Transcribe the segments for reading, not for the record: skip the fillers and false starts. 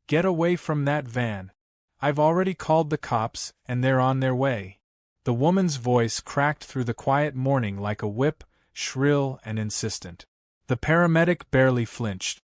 Get away from that van. I've already called the cops, and they're on their way. The woman's voice cracked through the quiet morning like a whip, shrill and insistent. The paramedic barely flinched.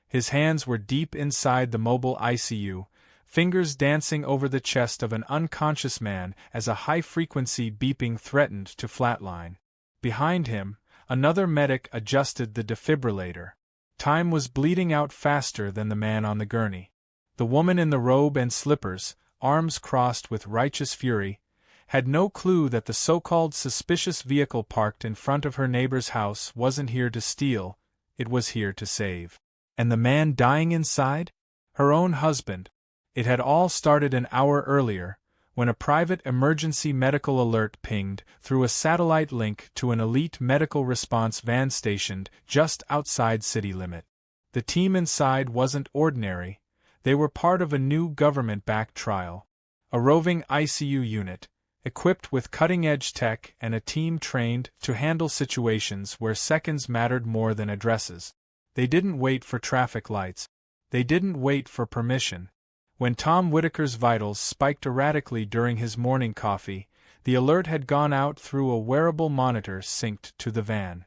His hands were deep inside the mobile ICU, fingers dancing over the chest of an unconscious man as a high-frequency beeping threatened to flatline. Behind him, another medic adjusted the defibrillator. Time was bleeding out faster than the man on the gurney. The woman in the robe and slippers, arms crossed with righteous fury, had no clue that the so-called suspicious vehicle parked in front of her neighbor's house wasn't here to steal, it was here to save. And the man dying inside? Her own husband. It had all started an hour earlier, when a private emergency medical alert pinged through a satellite link to an elite medical response van stationed just outside city limit. The team inside wasn't ordinary, they were part of a new government-backed trial. A roving ICU unit, equipped with cutting-edge tech and a team trained to handle situations where seconds mattered more than addresses. They didn't wait for traffic lights. They didn't wait for permission. When Tom Whitaker's vitals spiked erratically during his morning coffee, the alert had gone out through a wearable monitor synced to the van.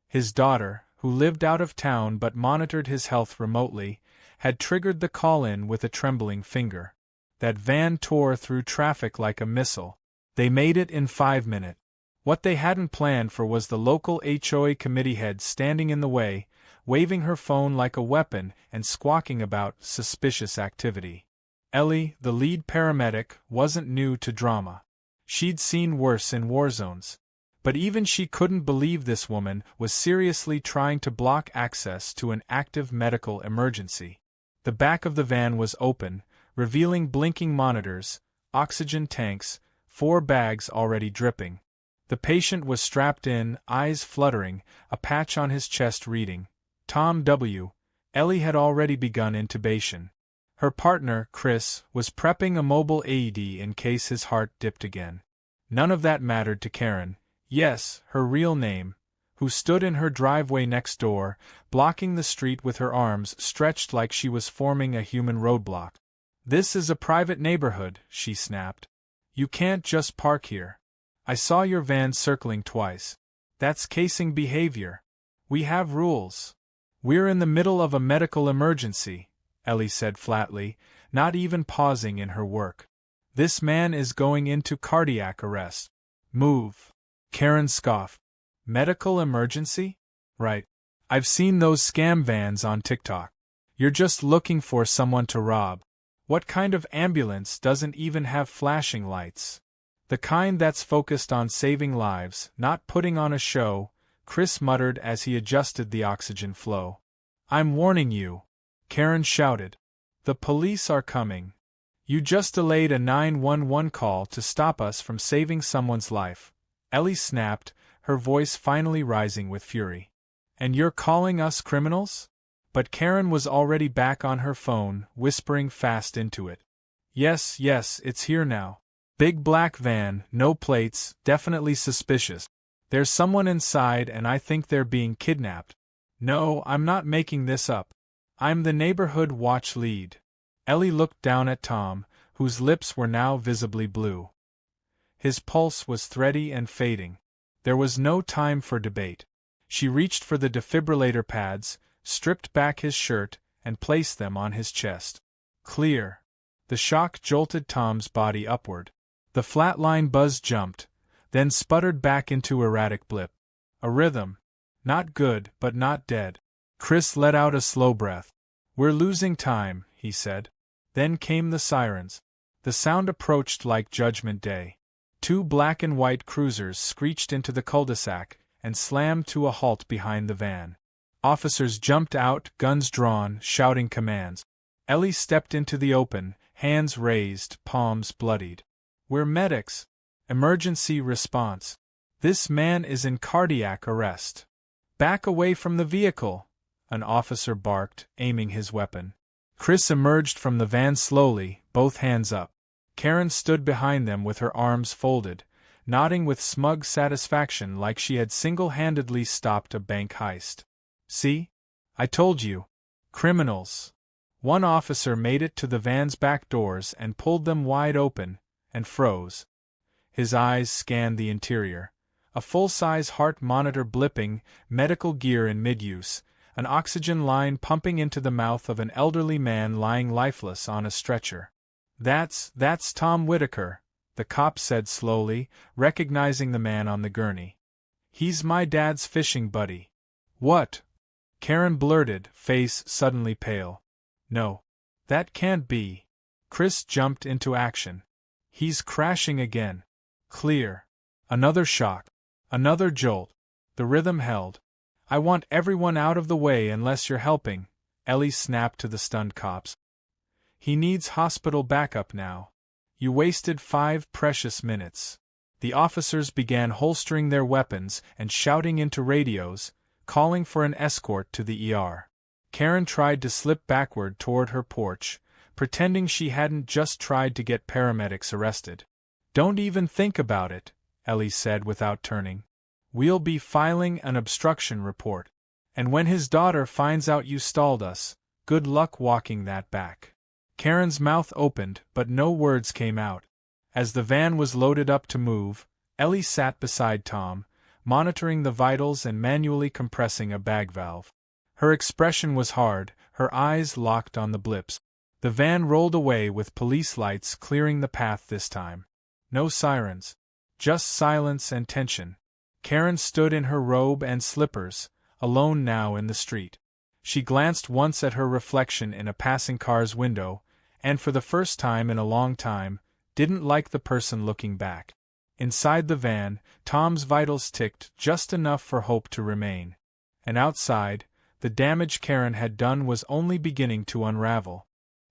His daughter, who lived out of town but monitored his health remotely, had triggered the call-in with a trembling finger. That van tore through traffic like a missile. They made it in 5 minutes. What they hadn't planned for was the local HOA committee head standing in the way, waving her phone like a weapon and squawking about suspicious activity. Ellie, the lead paramedic, wasn't new to drama. She'd seen worse in war zones. But even she couldn't believe this woman was seriously trying to block access to an active medical emergency. The back of the van was open, revealing blinking monitors, oxygen tanks, 4 bags already dripping. The patient was strapped in, eyes fluttering, a patch on his chest reading, Tom W. Ellie had already begun intubation. Her partner, Chris, was prepping a mobile AED in case his heart dipped again. None of that mattered to Karen, yes, her real name, who stood in her driveway next door, blocking the street with her arms stretched like she was forming a human roadblock. "This is a private neighborhood," she snapped. "You can't just park here. I saw your van circling twice. That's casing behavior. We have rules." "We're in the middle of a medical emergency," Ellie said flatly, not even pausing in her work. "This man is going into cardiac arrest." "Move." Karen scoffed. "Medical emergency? Right. I've seen those scam vans on TikTok. You're just looking for someone to rob. What kind of ambulance doesn't even have flashing lights? The kind that's focused on saving lives, not putting on a show," Chris muttered as he adjusted the oxygen flow. "I'm warning you," Karen shouted. "The police are coming. You just delayed a 911 call to stop us from saving someone's life," Ellie snapped, her voice finally rising with fury. "And you're calling us criminals?" But Karen was already back on her phone, whispering fast into it. Yes, it's here now. Big black van, no plates, definitely suspicious. There's someone inside and I think they're being kidnapped. No, I'm not making this up. I'm the neighborhood watch lead." Ellie looked down at Tom, whose lips were now visibly blue. His pulse was thready and fading. There was no time for debate. She reached for the defibrillator pads, stripped back his shirt, and placed them on his chest. Clear. The shock jolted Tom's body upward. The flatline buzz jumped, then sputtered back into erratic blip. A rhythm. Not good, but not dead. Chris let out a slow breath. "We're losing time," he said. Then came the sirens. The sound approached like Judgment Day. 2 black and white cruisers screeched into the cul-de-sac and slammed to a halt behind the van. Officers jumped out, guns drawn, shouting commands. Ellie stepped into the open, hands raised, palms bloodied. "We're medics. Emergency response. This man is in cardiac arrest. Back away from the vehicle," an officer barked, aiming his weapon. Chris emerged from the van slowly, both hands up. Karen stood behind them with her arms folded, nodding with smug satisfaction like she had single-handedly stopped a bank heist. "See? I told you. Criminals. One officer made it to the van's back doors and pulled them wide open, and froze. His eyes scanned the interior. A full-size heart monitor blipping, medical gear in mid-use, an oxygen line pumping into the mouth of an elderly man lying lifeless on a stretcher. That's Tom Whitaker," the cop said slowly, recognizing the man on the gurney. "He's my dad's fishing buddy." "What?" Karen blurted, face suddenly pale. "No. That can't be." Chris jumped into action. "He's crashing again." Clear. Another shock. Another jolt. The rhythm held. "I want everyone out of the way unless you're helping," Ellie snapped to the stunned cops. "He needs hospital backup now. You wasted 5 precious minutes." The officers began holstering their weapons and shouting into radios, calling for an escort to the ER. Karen tried to slip backward toward her porch, pretending she hadn't just tried to get paramedics arrested. "Don't even think about it," Ellie said without turning. "We'll be filing an obstruction report. And when his daughter finds out you stalled us, good luck walking that back." Karen's mouth opened, but no words came out. As the van was loaded up to move, Ellie sat beside Tom, monitoring the vitals and manually compressing a bag valve. Her expression was hard, her eyes locked on the blips. The van rolled away with police lights clearing the path this time. No sirens. Just silence and tension. Karen stood in her robe and slippers, alone now in the street. She glanced once at her reflection in a passing car's window, and for the first time in a long time, didn't like the person looking back. Inside the van, Tom's vitals ticked just enough for hope to remain. And outside, the damage Karen had done was only beginning to unravel.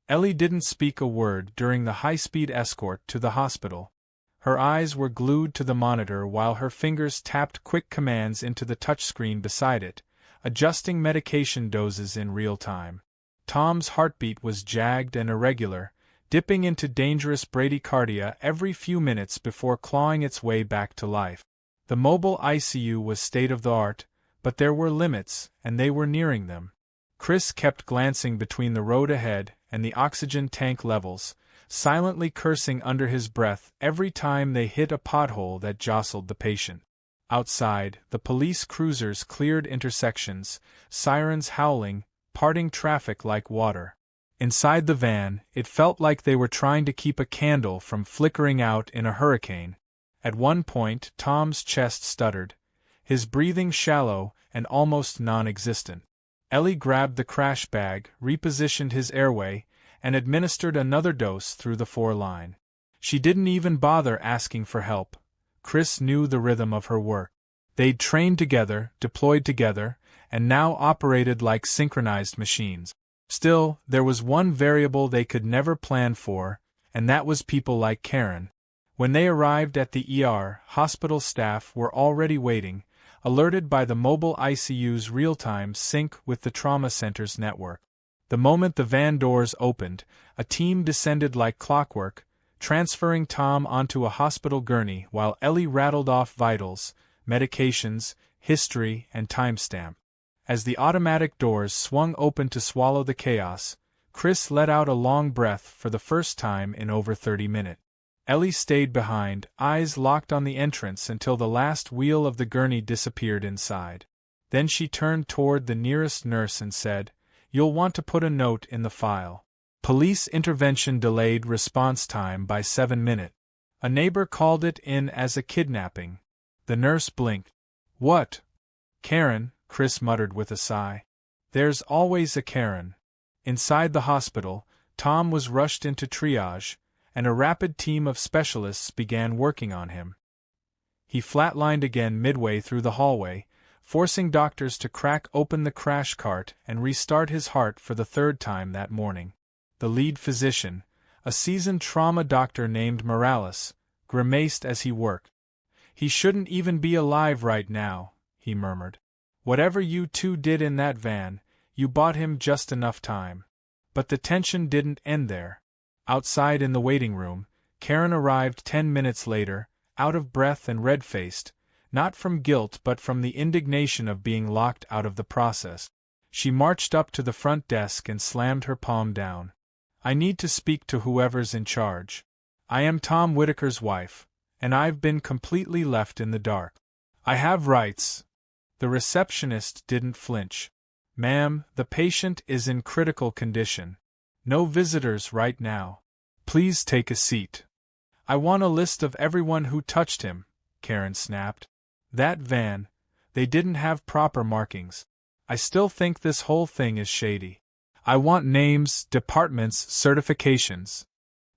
Ellie didn't speak a word during the high-speed escort to the hospital. Her eyes were glued to the monitor while her fingers tapped quick commands into the touchscreen beside it, adjusting medication doses in real time. Tom's heartbeat was jagged and irregular, dipping into dangerous bradycardia every few minutes before clawing its way back to life. The mobile ICU was state-of-the-art, but there were limits, and they were nearing them. Chris kept glancing between the road ahead and the oxygen tank levels, silently cursing under his breath every time they hit a pothole that jostled the patient. Outside, the police cruisers cleared intersections, sirens howling, parting traffic like water. Inside the van, it felt like they were trying to keep a candle from flickering out in a hurricane. At one point, Tom's chest stuttered, his breathing shallow and almost non-existent. Ellie grabbed the crash bag, repositioned his airway, and administered another dose through the 4-line. She didn't even bother asking for help. Chris knew the rhythm of her work. They'd trained together, deployed together, and now operated like synchronized machines. Still, there was one variable they could never plan for, and that was people like Karen. When they arrived at the ER, hospital staff were already waiting, alerted by the mobile ICU's real-time sync with the trauma center's network. The moment the van doors opened, a team descended like clockwork, transferring Tom onto a hospital gurney while Ellie rattled off vitals, medications, history, and timestamp. As the automatic doors swung open to swallow the chaos, Chris let out a long breath for the first time in over 30 minutes. Ellie stayed behind, eyes locked on the entrance until the last wheel of the gurney disappeared inside. Then she turned toward the nearest nurse and said, "You'll want to put a note in the file. Police intervention delayed response time by 7 minutes. A neighbor called it in as a kidnapping." The nurse blinked. "What?" "Karen," Chris muttered with a sigh. "There's always a Karen." Inside the hospital, Tom was rushed into triage, and a rapid team of specialists began working on him. He flatlined again midway through the hallway, forcing doctors to crack open the crash cart and restart his heart for the 3rd time that morning. The lead physician, a seasoned trauma doctor named Morales, grimaced as he worked. "He shouldn't even be alive right now," he murmured. "Whatever you two did in that van, you bought him just enough time." But the tension didn't end there. Outside in the waiting room, Karen arrived 10 minutes later, out of breath and red-faced, not from guilt but from the indignation of being locked out of the process. She marched up to the front desk and slammed her palm down. I need to speak to whoever's in charge. I am Tom Whitaker's wife, and I've been completely left in the dark. I have rights. The receptionist didn't flinch. Ma'am, the patient is in critical condition. No visitors right now. Please take a seat. I want a list of everyone who touched him, Karen snapped. That van, they didn't have proper markings. I still think this whole thing is shady. I want names, departments, certifications.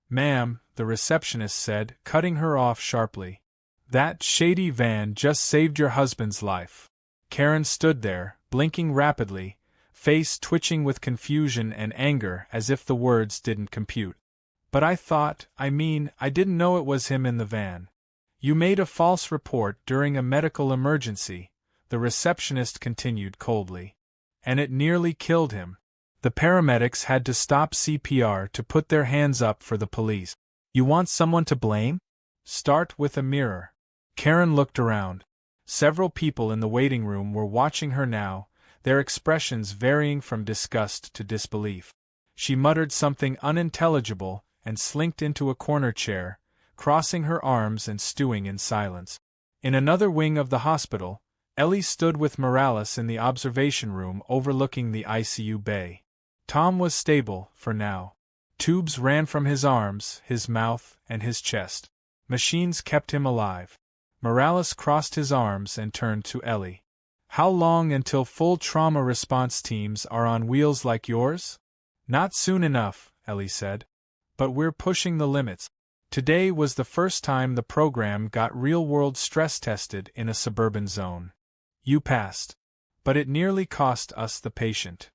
Ma'am, the receptionist said, cutting her off sharply. That shady van just saved your husband's life. Karen stood there, blinking rapidly, face twitching with confusion and anger as if the words didn't compute. But I didn't know it was him in the van. You made a false report during a medical emergency, the receptionist continued coldly. And it nearly killed him. The paramedics had to stop CPR to put their hands up for the police. You want someone to blame? Start with a mirror. Karen looked around. Several people in the waiting room were watching her now, their expressions varying from disgust to disbelief. She muttered something unintelligible and slinked into a corner chair, crossing her arms and stewing in silence. In another wing of the hospital, Ellie stood with Morales in the observation room overlooking the ICU bay. Tom was stable, for now. Tubes ran from his arms, his mouth, and his chest. Machines kept him alive. Morales crossed his arms and turned to Ellie. How long until full trauma response teams are on wheels like yours? Not soon enough, Ellie said. But we're pushing the limits. Today was the first time the program got real-world stress tested in a suburban zone. You passed. But it nearly cost us the patient.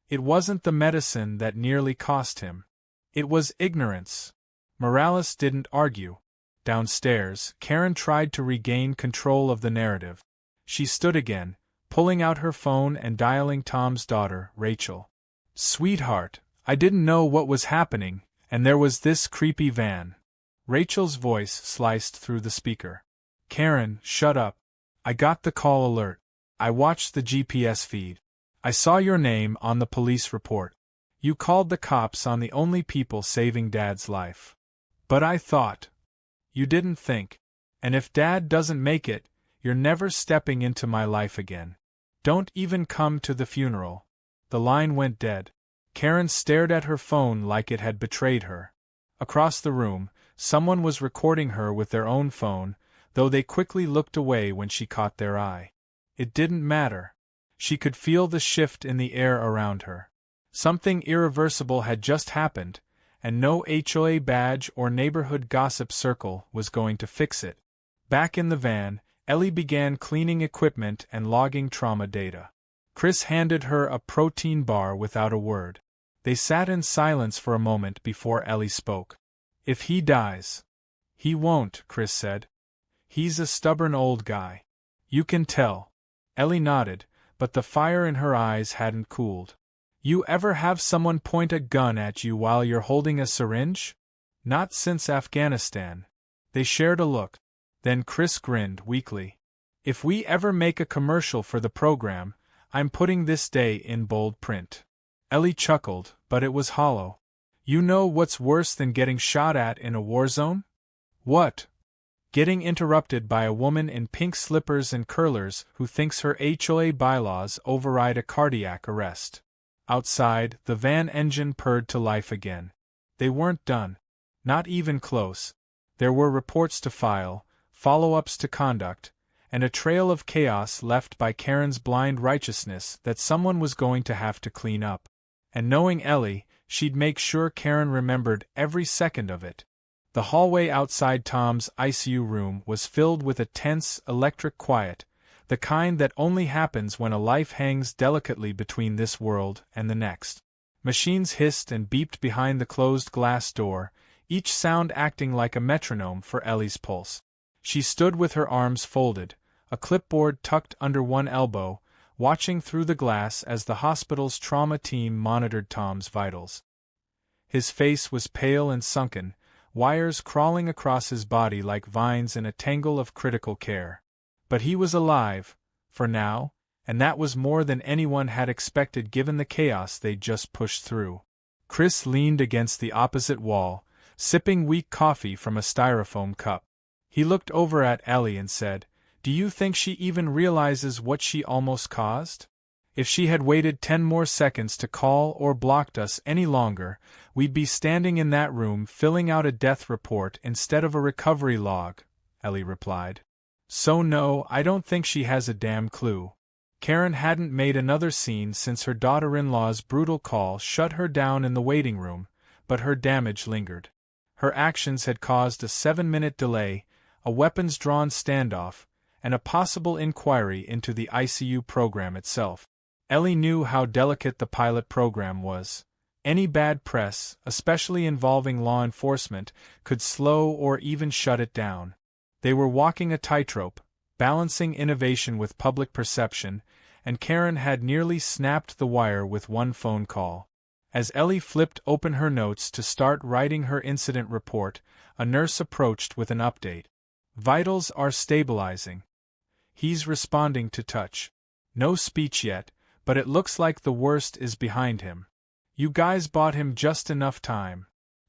It wasn't the medicine that nearly cost him. It was ignorance. Morales didn't argue. Downstairs, Karen tried to regain control of the narrative. She stood again, pulling out her phone and dialing Tom's daughter, Rachel. Sweetheart, I didn't know what was happening, and there was this creepy van. Rachel's voice sliced through the speaker. Karen, shut up. I got the call alert. I watched the GPS feed. I saw your name on the police report. You called the cops on the only people saving Dad's life. But I thought. You didn't think. And if Dad doesn't make it, you're never stepping into my life again. Don't even come to the funeral. The line went dead. Karen stared at her phone like it had betrayed her. Across the room, someone was recording her with their own phone, though they quickly looked away when she caught their eye. It didn't matter. She could feel the shift in the air around her. Something irreversible had just happened, and no HOA badge or neighborhood gossip circle was going to fix it. Back in the van, Ellie began cleaning equipment and logging trauma data. Chris handed her a protein bar without a word. They sat in silence for a moment before Ellie spoke. If he dies. He won't, Chris said. He's a stubborn old guy. You can tell. Ellie nodded, but the fire in her eyes hadn't cooled. You ever have someone point a gun at you while you're holding a syringe? Not since Afghanistan. They shared a look. Then Chris grinned weakly. If we ever make a commercial for the program, I'm putting this day in bold print. Ellie chuckled, but it was hollow. You know what's worse than getting shot at in a war zone? What? Getting interrupted by a woman in pink slippers and curlers who thinks her HOA bylaws override a cardiac arrest. Outside, the van engine purred to life again. They weren't done. Not even close. There were reports to file, follow-ups to conduct, and a trail of chaos left by Karen's blind righteousness that someone was going to have to clean up. And knowing Ellie, she'd make sure Karen remembered every second of it. The hallway outside Tom's ICU room was filled with a tense, electric quiet, the kind that only happens when a life hangs delicately between this world and the next. Machines hissed and beeped behind the closed glass door, each sound acting like a metronome for Ellie's pulse. She stood with her arms folded, a clipboard tucked under one elbow, watching through the glass as the hospital's trauma team monitored Tom's vitals. His face was pale and sunken, wires crawling across his body like vines in a tangle of critical care. But he was alive, for now, and that was more than anyone had expected given the chaos they'd just pushed through. Chris leaned against the opposite wall, sipping weak coffee from a styrofoam cup. He looked over at Ellie and said, "Do you think she even realizes what she almost caused? If she had waited 10 more seconds to call or blocked us any longer, we'd be standing in that room filling out a death report instead of a recovery log," Ellie replied. "So no, I don't think she has a damn clue." Karen hadn't made another scene since her daughter-in-law's brutal call shut her down in the waiting room, but her damage lingered. Her actions had caused a 7-minute delay, a weapons-drawn standoff, and a possible inquiry into the ICU program itself. Ellie knew how delicate the pilot program was. Any bad press, especially involving law enforcement, could slow or even shut it down. They were walking a tightrope, balancing innovation with public perception, and Karen had nearly snapped the wire with one phone call. As Ellie flipped open her notes to start writing her incident report, a nurse approached with an update. "Vitals are stabilizing. He's responding to touch. No speech yet, but it looks like the worst is behind him. You guys bought him just enough time."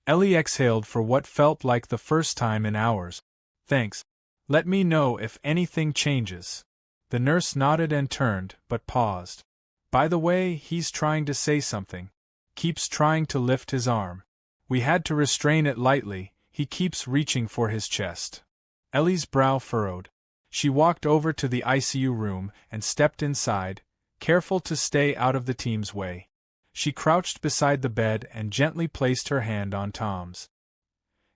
Ellie exhaled for what felt like the first time in hours. "Thanks. Let me know if anything changes." The nurse nodded and turned, but paused. "By the way, he's trying to say something. Keeps trying to lift his arm. We had to restrain it lightly, he keeps reaching for his chest." Ellie's brow furrowed. She walked over to the ICU room and stepped inside, careful to stay out of the team's way. She crouched beside the bed and gently placed her hand on Tom's.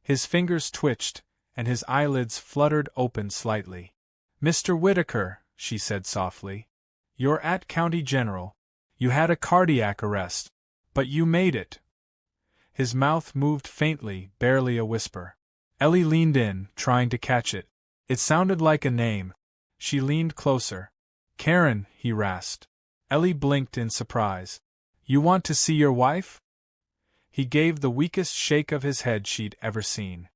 His fingers twitched, and his eyelids fluttered open slightly. "Mr. Whitaker," she said softly, "you're at County General. You had a cardiac arrest. But you made it." His mouth moved faintly, barely a whisper. Ellie leaned in, trying to catch it. It sounded like a name. She leaned closer. "Karen," he rasped. Ellie blinked in surprise. "You want to see your wife?" He gave the weakest shake of his head she'd ever seen.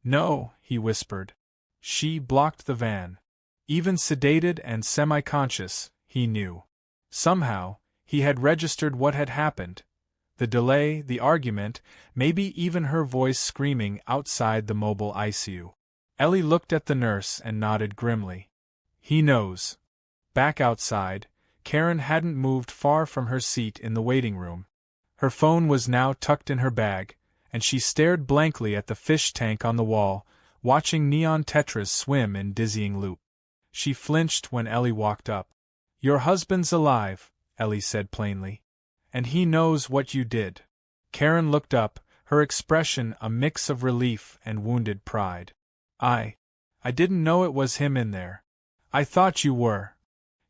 "No," he whispered. She blocked the van. Even sedated and semi-conscious, he knew. Somehow, he had registered what had happened. The delay, the argument, maybe even her voice screaming outside the mobile ICU. Ellie looked at the nurse and nodded grimly. "He knows." Back outside, Karen hadn't moved far from her seat in the waiting room. Her phone was now tucked in her bag, and she stared blankly at the fish tank on the wall, watching neon tetras swim in dizzying loop. She flinched when Ellie walked up. "Your husband's alive," Ellie said plainly. "And he knows what you did." Karen looked up, her expression a mix of relief and wounded pride. I didn't know it was him in there. I thought you were.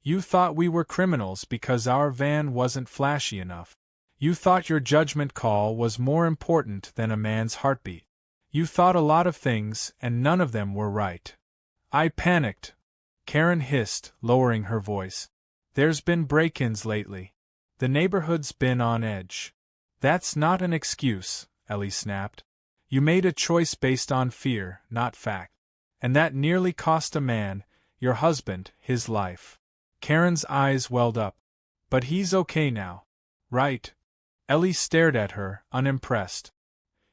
You thought we were criminals because our van wasn't flashy enough. You thought your judgment call was more important than a man's heartbeat. You thought a lot of things, and none of them were right." I panicked. Karen hissed, lowering her voice. "There's been break-ins lately. The neighborhood's been on edge." "That's not an excuse," Ellie snapped. "You made a choice based on fear, not fact. And that nearly cost a man, your husband, his life." Karen's eyes welled up. "But he's okay now. Right?" Ellie stared at her, unimpressed.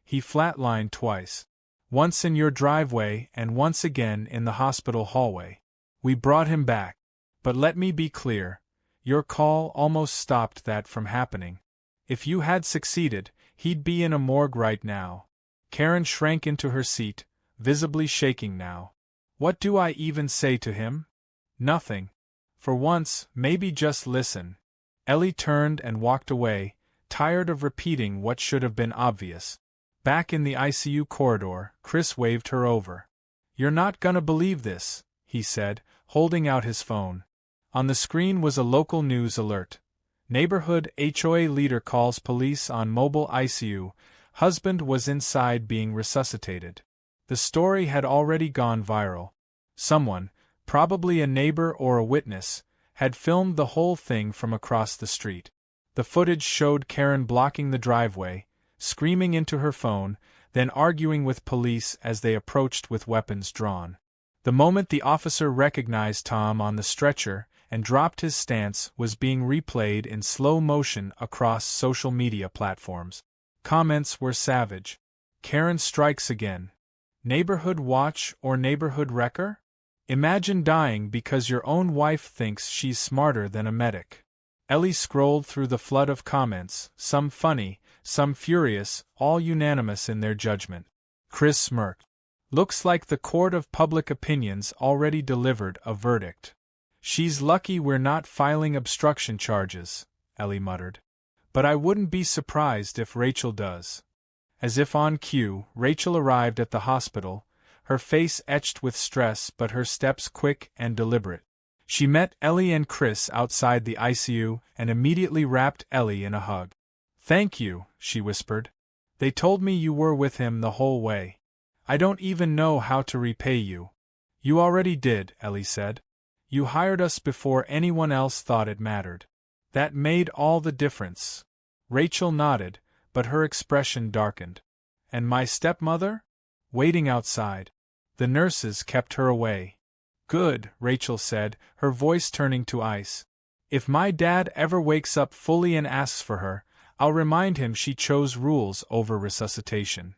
"He flatlined twice. Once in your driveway and once again in the hospital hallway. We brought him back. But let me be clear. Your call almost stopped that from happening. If you had succeeded, he'd be in a morgue right now." Karen shrank into her seat, visibly shaking now. "What do I even say to him? Nothing. For once, maybe just listen." Ellie turned and walked away, tired of repeating what should have been obvious. Back in the ICU corridor, Chris waved her over. "You're not gonna believe this," he said, holding out his phone. On the screen was a local news alert. "Neighborhood HOA leader calls police on mobile ICU. Husband was inside being resuscitated." The story had already gone viral. Someone, probably a neighbor or a witness, had filmed the whole thing from across the street. The footage showed Karen blocking the driveway, screaming into her phone, then arguing with police as they approached with weapons drawn. The moment the officer recognized Tom on the stretcher and dropped his stance was being replayed in slow motion across social media platforms. Comments were savage. Karen strikes again. Neighborhood watch or neighborhood wrecker? Imagine dying because your own wife thinks she's smarter than a medic. Ellie scrolled through the flood of comments, some funny, some furious, all unanimous in their judgment. Chris smirked. Looks like the court of public opinion's already delivered a verdict. She's lucky we're not filing obstruction charges, Ellie muttered. But I wouldn't be surprised if Rachel does. As if on cue, Rachel arrived at the hospital, her face etched with stress but her steps quick and deliberate. She met Ellie and Chris outside the ICU and immediately wrapped Ellie in a hug. "Thank you," she whispered. "They told me you were with him the whole way. I don't even know how to repay you." "You already did," Ellie said. "You hired us before anyone else thought it mattered. That made all the difference." Rachel nodded, but her expression darkened. "And my stepmother?" "Waiting outside. The nurses kept her away." "Good," Rachel said, her voice turning to ice. "If my dad ever wakes up fully and asks for her, I'll remind him she chose rules over resuscitation."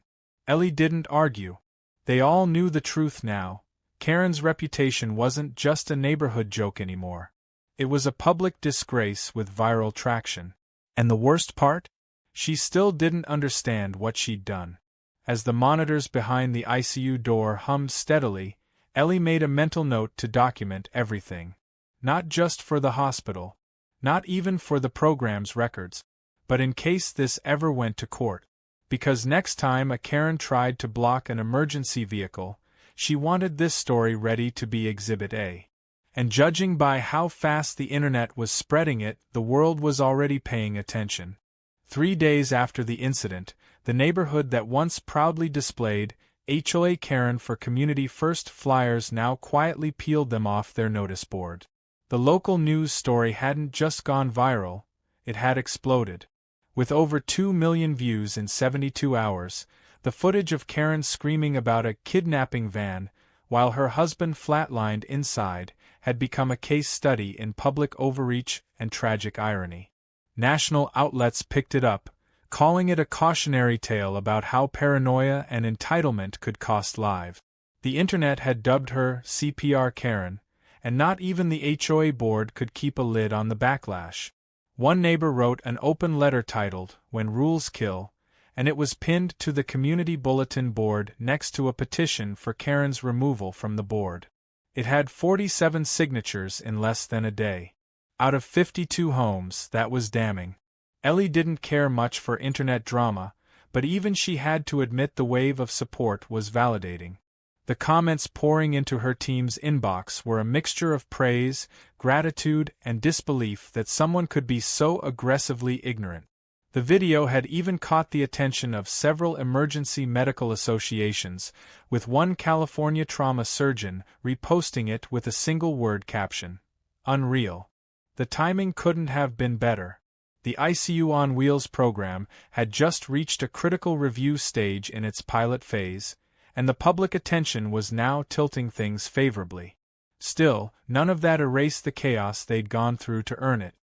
Ellie didn't argue. They all knew the truth now. Karen's reputation wasn't just a neighborhood joke anymore. It was a public disgrace with viral traction. And the worst part? She still didn't understand what she'd done. As the monitors behind the ICU door hummed steadily, Ellie made a mental note to document everything. Not just for the hospital. Not even for the program's records. But in case this ever went to court. Because next time a Karen tried to block an emergency vehicle, she wanted this story ready to be Exhibit A. And judging by how fast the internet was spreading it, the world was already paying attention. 3 days after the incident, the neighborhood that once proudly displayed HOA Karen for Community First flyers now quietly peeled them off their notice board. The local news story hadn't just gone viral, it had exploded. With over 2 million views in 72 hours, the footage of Karen screaming about a kidnapping van, while her husband flatlined inside, had become a case study in public overreach and tragic irony. National outlets picked it up, calling it a cautionary tale about how paranoia and entitlement could cost lives. The internet had dubbed her CPR Karen, and not even the HOA board could keep a lid on the backlash. One neighbor wrote an open letter titled, "When Rules Kill," and it was pinned to the community bulletin board next to a petition for Karen's removal from the board. It had 47 signatures in less than a day. Out of 52 homes, that was damning. Ellie didn't care much for internet drama, but even she had to admit the wave of support was validating. The comments pouring into her team's inbox were a mixture of praise, gratitude, and disbelief that someone could be so aggressively ignorant. The video had even caught the attention of several emergency medical associations, with one California trauma surgeon reposting it with a single-word caption: "Unreal." The timing couldn't have been better. The ICU on Wheels program had just reached a critical review stage in its pilot phase, and the public attention was now tilting things favorably. Still, none of that erased the chaos they'd gone through to earn it.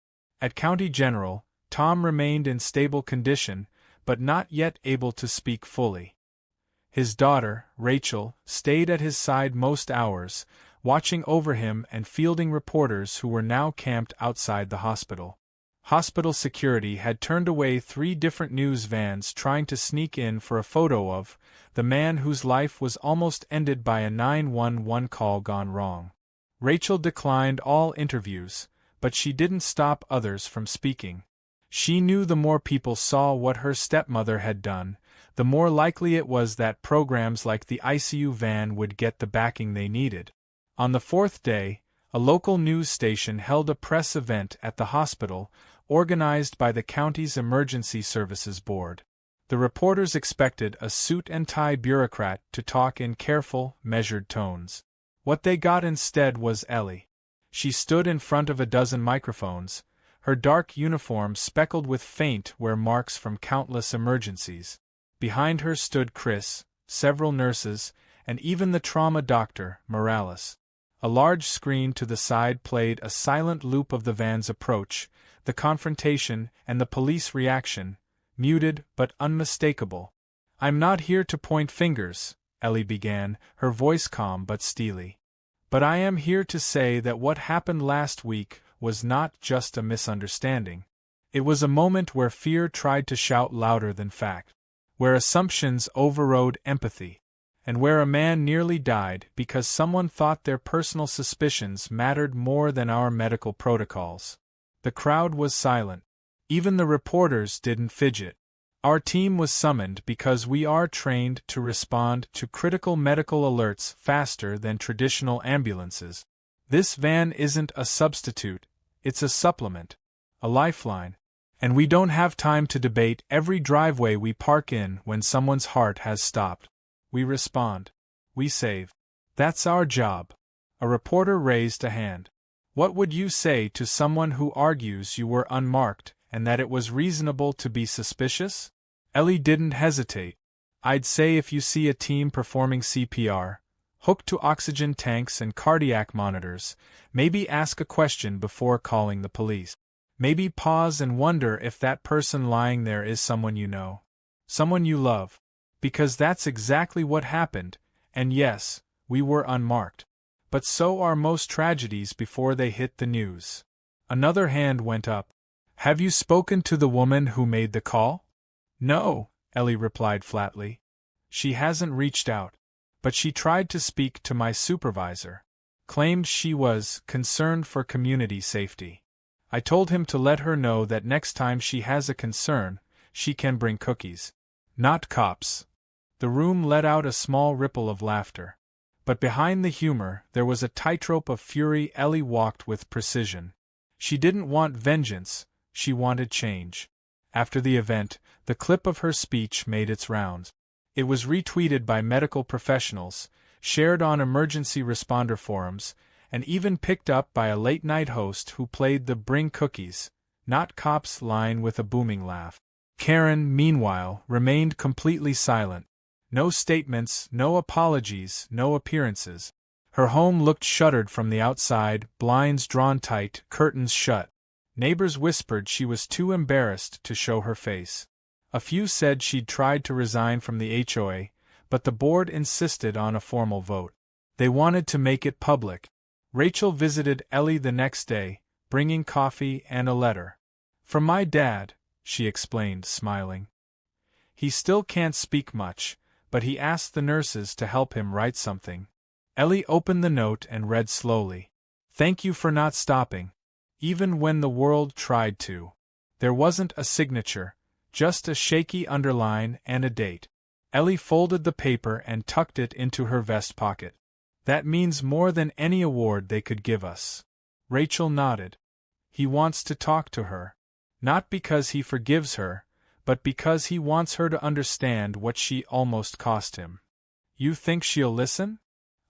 At County General, Tom remained in stable condition, but not yet able to speak fully. His daughter, Rachel, stayed at his side most hours, watching over him and fielding reporters who were now camped outside the hospital. Hospital security had turned away 3 different news vans trying to sneak in for a photo of the man whose life was almost ended by a 911 call gone wrong. Rachel declined all interviews, but she didn't stop others from speaking. She knew the more people saw what her stepmother had done, the more likely it was that programs like the ICU van would get the backing they needed. On the 4th day, a local news station held a press event at the hospital, organized by the county's Emergency Services Board. The reporters expected a suit-and-tie bureaucrat to talk in careful, measured tones. What they got instead was Ellie. She stood in front of a dozen microphones, her dark uniform speckled with faint wear marks from countless emergencies. Behind her stood Chris, several nurses, and even the trauma doctor, Morales. A large screen to the side played a silent loop of the van's approach, the confrontation, and the police reaction, muted but unmistakable. "I'm not here to point fingers," Ellie began, her voice calm but steely. "But I am here to say that what happened last week was not just a misunderstanding. It was a moment where fear tried to shout louder than fact, where assumptions overrode empathy, and where a man nearly died because someone thought their personal suspicions mattered more than our medical protocols." The crowd was silent. Even the reporters didn't fidget. Our team was summoned because we are trained to respond to critical medical alerts faster than traditional ambulances. This van isn't a substitute, it's a supplement, a lifeline. And we don't have time to debate every driveway we park in when someone's heart has stopped. We respond. We save. That's our job. A reporter raised a hand. "What would you say to someone who argues you were unmarked and that it was reasonable to be suspicious?" Ellie didn't hesitate. "I'd say if you see a team performing CPR, hooked to oxygen tanks and cardiac monitors, maybe ask a question before calling the police. Maybe pause and wonder if that person lying there is someone you know, someone you love. Because that's exactly what happened, and yes, we were unmarked. But so are most tragedies before they hit the news." Another hand went up. "Have you spoken to the woman who made the call?" "No," Ellie replied flatly. "She hasn't reached out. But she tried to speak to my supervisor. Claimed she was concerned for community safety. I told him to let her know that next time she has a concern, she can bring cookies. Not cops." The room let out a small ripple of laughter. But behind the humor, there was a tightrope of fury. Ellie walked with precision. She didn't want vengeance, she wanted change. After the event, the clip of her speech made its rounds. It was retweeted by medical professionals, shared on emergency responder forums, and even picked up by a late-night host who played the "bring cookies, not cops" line with a booming laugh. Karen, meanwhile, remained completely silent. No statements, no apologies, no appearances. Her home looked shuttered from the outside, blinds drawn tight, curtains shut. Neighbors whispered she was too embarrassed to show her face. A few said she'd tried to resign from the HOA, but the board insisted on a formal vote. They wanted to make it public. Rachel visited Ellie the next day, bringing coffee and a letter. "From my dad," she explained, smiling. "He still can't speak much, but he asked the nurses to help him write something." Ellie opened the note and read slowly. "Thank you for not stopping. Even when the world tried to." There wasn't a signature, just a shaky underline and a date. Ellie folded the paper and tucked it into her vest pocket. "That means more than any award they could give us." Rachel nodded. "He wants to talk to her. Not because he forgives her, but because he wants her to understand what she almost cost him." "You think she'll listen?"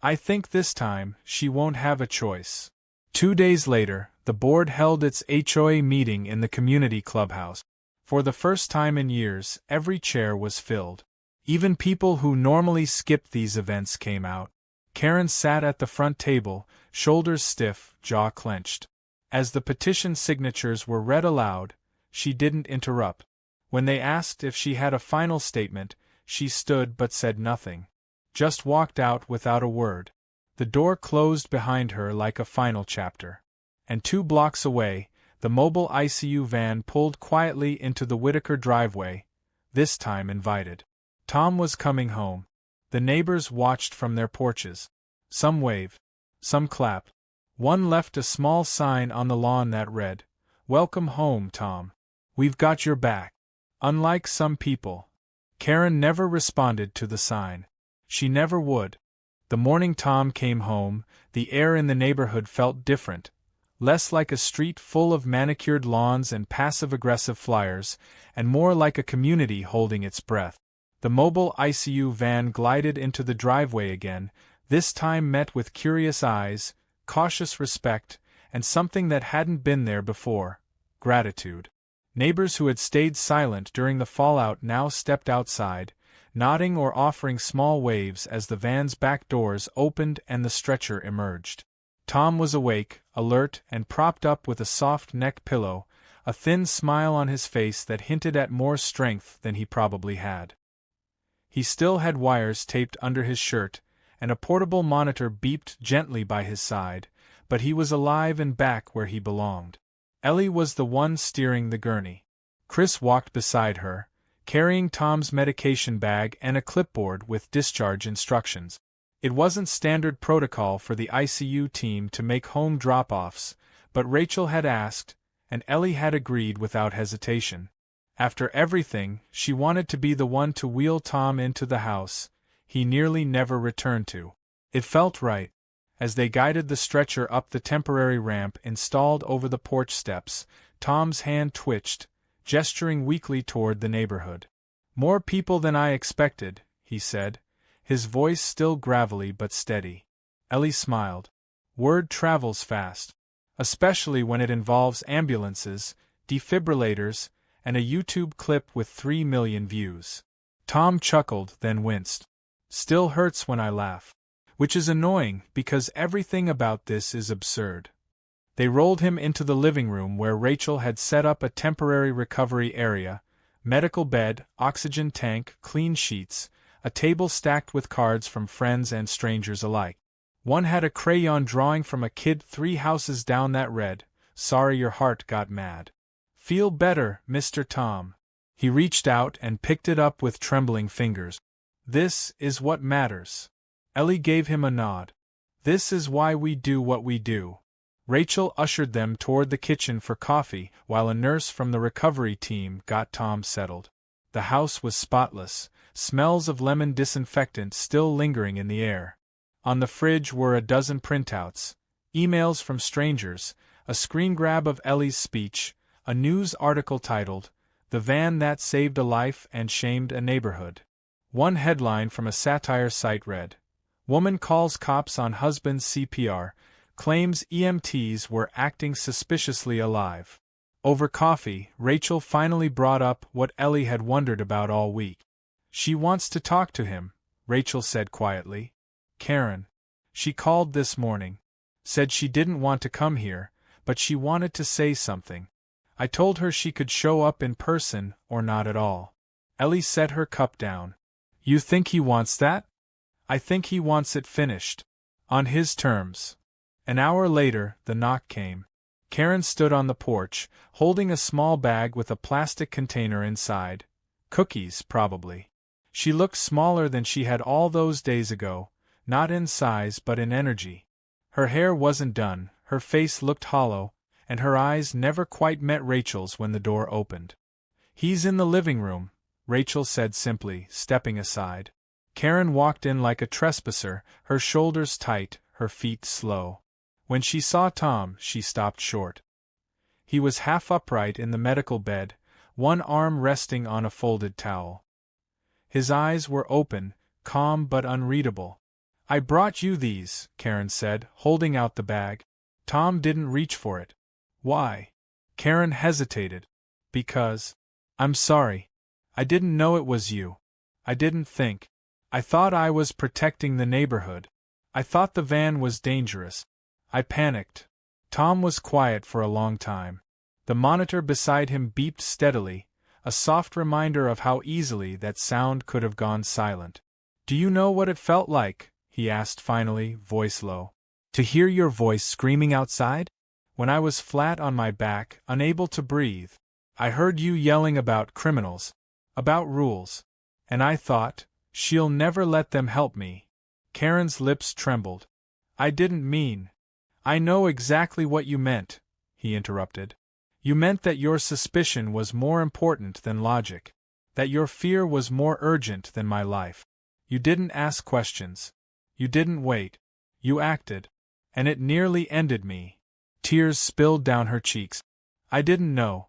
"I think this time, she won't have a choice." 2 days later, the board held its HOA meeting in the community clubhouse. For the first time in years, every chair was filled. Even people who normally skipped these events came out. Karen sat at the front table, shoulders stiff, jaw clenched. As the petition signatures were read aloud, she didn't interrupt. When they asked if she had a final statement, she stood but said nothing. Just walked out without a word. The door closed behind her like a final chapter. And 2 blocks away, the mobile ICU van pulled quietly into the Whitaker driveway, this time invited. Tom was coming home. The neighbors watched from their porches. Some waved. Some clapped. One left a small sign on the lawn that read, "Welcome home, Tom. We've got your back." Unlike some people, Karen never responded to the sign. She never would. The morning Tom came home, the air in the neighborhood felt different, less like a street full of manicured lawns and passive-aggressive flyers, and more like a community holding its breath. The mobile ICU van glided into the driveway again, this time met with curious eyes, cautious respect, and something that hadn't been there before: gratitude. Neighbors who had stayed silent during the fallout now stepped outside, nodding or offering small waves as the van's back doors opened and the stretcher emerged. Tom was awake, alert, and propped up with a soft neck pillow, a thin smile on his face that hinted at more strength than he probably had. He still had wires taped under his shirt, and a portable monitor beeped gently by his side, but he was alive and back where he belonged. Ellie was the one steering the gurney. Chris walked beside her, carrying Tom's medication bag and a clipboard with discharge instructions. It wasn't standard protocol for the ICU team to make home drop-offs, but Rachel had asked, and Ellie had agreed without hesitation. After everything, she wanted to be the one to wheel Tom into the house he nearly never returned to. It felt right. As they guided the stretcher up the temporary ramp installed over the porch steps, Tom's hand twitched, gesturing weakly toward the neighborhood. "More people than I expected," he said, his voice still gravelly but steady. Ellie smiled. "Word travels fast. Especially when it involves ambulances, defibrillators, and a YouTube clip with 3 million views." Tom chuckled, then winced. "Still hurts when I laugh. Which is annoying, because everything about this is absurd." They rolled him into the living room where Rachel had set up a temporary recovery area, medical bed, oxygen tank, clean sheets, a table stacked with cards from friends and strangers alike. One had a crayon drawing from a kid 3 houses down that read, "Sorry your heart got mad. Feel better, Mr. Tom." He reached out and picked it up with trembling fingers. "This is what matters." Ellie gave him a nod. "This is why we do what we do." Rachel ushered them toward the kitchen for coffee while a nurse from the recovery team got Tom settled. The house was spotless, smells of lemon disinfectant still lingering in the air. On the fridge were a dozen printouts, emails from strangers, a screen grab of Ellie's speech, a news article titled, "The Van That Saved a Life and Shamed a Neighborhood." One headline from a satire site read, "Woman calls cops on husband's CPR, claims EMTs were acting suspiciously alive." Over coffee, Rachel finally brought up what Ellie had wondered about all week. "She wants to talk to him," Rachel said quietly. "Karen. She called this morning. Said she didn't want to come here, but she wanted to say something. I told her she could show up in person or not at all." Ellie set her cup down. "You think he wants that?" "I think he wants it finished. On his terms." An hour later, the knock came. Karen stood on the porch, holding a small bag with a plastic container inside. Cookies, probably. She looked smaller than she had all those days ago, not in size but in energy. Her hair wasn't done, her face looked hollow, and her eyes never quite met Rachel's when the door opened. "He's in the living room," Rachel said simply, stepping aside. Karen walked in like a trespasser, her shoulders tight, her feet slow. When she saw Tom, she stopped short. He was half upright in the medical bed, one arm resting on a folded towel. His eyes were open, calm but unreadable. "I brought you these," Karen said, holding out the bag. Tom didn't reach for it. "Why?" Karen hesitated. "Because. I'm sorry. I didn't know it was you. I didn't think. I thought I was protecting the neighborhood. I thought the van was dangerous. I panicked." Tom was quiet for a long time. The monitor beside him beeped steadily, a soft reminder of how easily that sound could have gone silent. "Do you know what it felt like?" he asked finally, voice low. "To hear your voice screaming outside? When I was flat on my back, unable to breathe. I heard you yelling about criminals, about rules. And I thought, she'll never let them help me." Karen's lips trembled. "I didn't mean." "I know exactly what you meant," he interrupted. "You meant that your suspicion was more important than logic. That your fear was more urgent than my life. You didn't ask questions. You didn't wait. You acted. And it nearly ended me." Tears spilled down her cheeks. "I didn't know.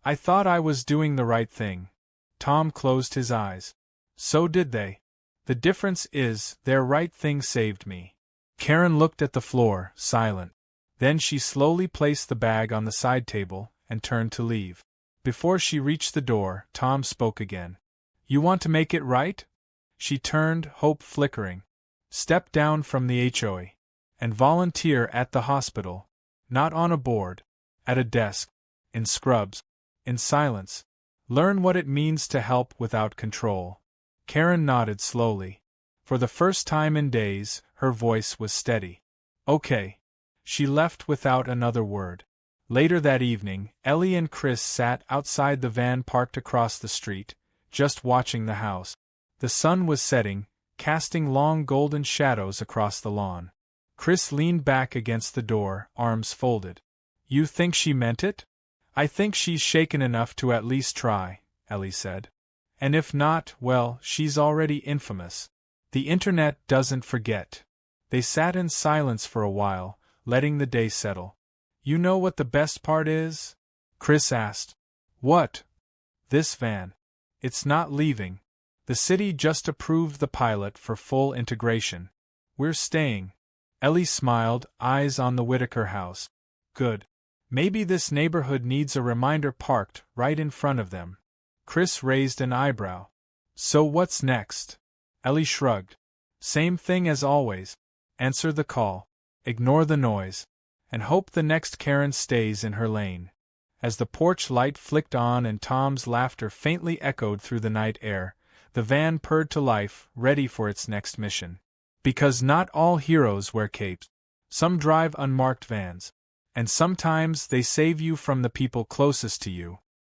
I thought I was doing the right thing." Tom closed his eyes. "So did they. The difference is, their right thing saved me." Karen looked at the floor, silent. Then she slowly placed the bag on the side table and turned to leave. Before she reached the door, Tom spoke again. "You want to make it right?" She turned, hope flickering. "Step down from the HOA. and volunteer at the hospital. Not on a board. At a desk. In scrubs. In silence. Learn what it means to help without control. Karen nodded slowly. For the first time in days, her voice was steady. Okay. She left without another word. Later that evening, Ellie and Chris sat outside the van parked across the street, just watching the house. The sun was setting, casting long golden shadows across the lawn. Chris leaned back against the door, arms folded. You think she meant it? I think she's shaken enough to at least try, Ellie said. And if not, well, she's already infamous. The internet doesn't forget. They sat in silence for a while, letting the day settle. You know what the best part is? Chris asked. What? This van. It's not leaving. The city just approved the pilot for full integration. We're staying. Ellie smiled, eyes on the Whitaker house. Good. Maybe this neighborhood needs a reminder parked right in front of them. Chris raised an eyebrow. So what's next? Ellie shrugged. Same thing as always. Answer the call. Ignore the noise. And hope the next Karen stays in her lane. As the porch light flicked on and Tom's laughter faintly echoed through the night air, the van purred to life, ready for its next mission. Because not all heroes wear capes. Some drive unmarked vans. And sometimes they save you from the people closest to you.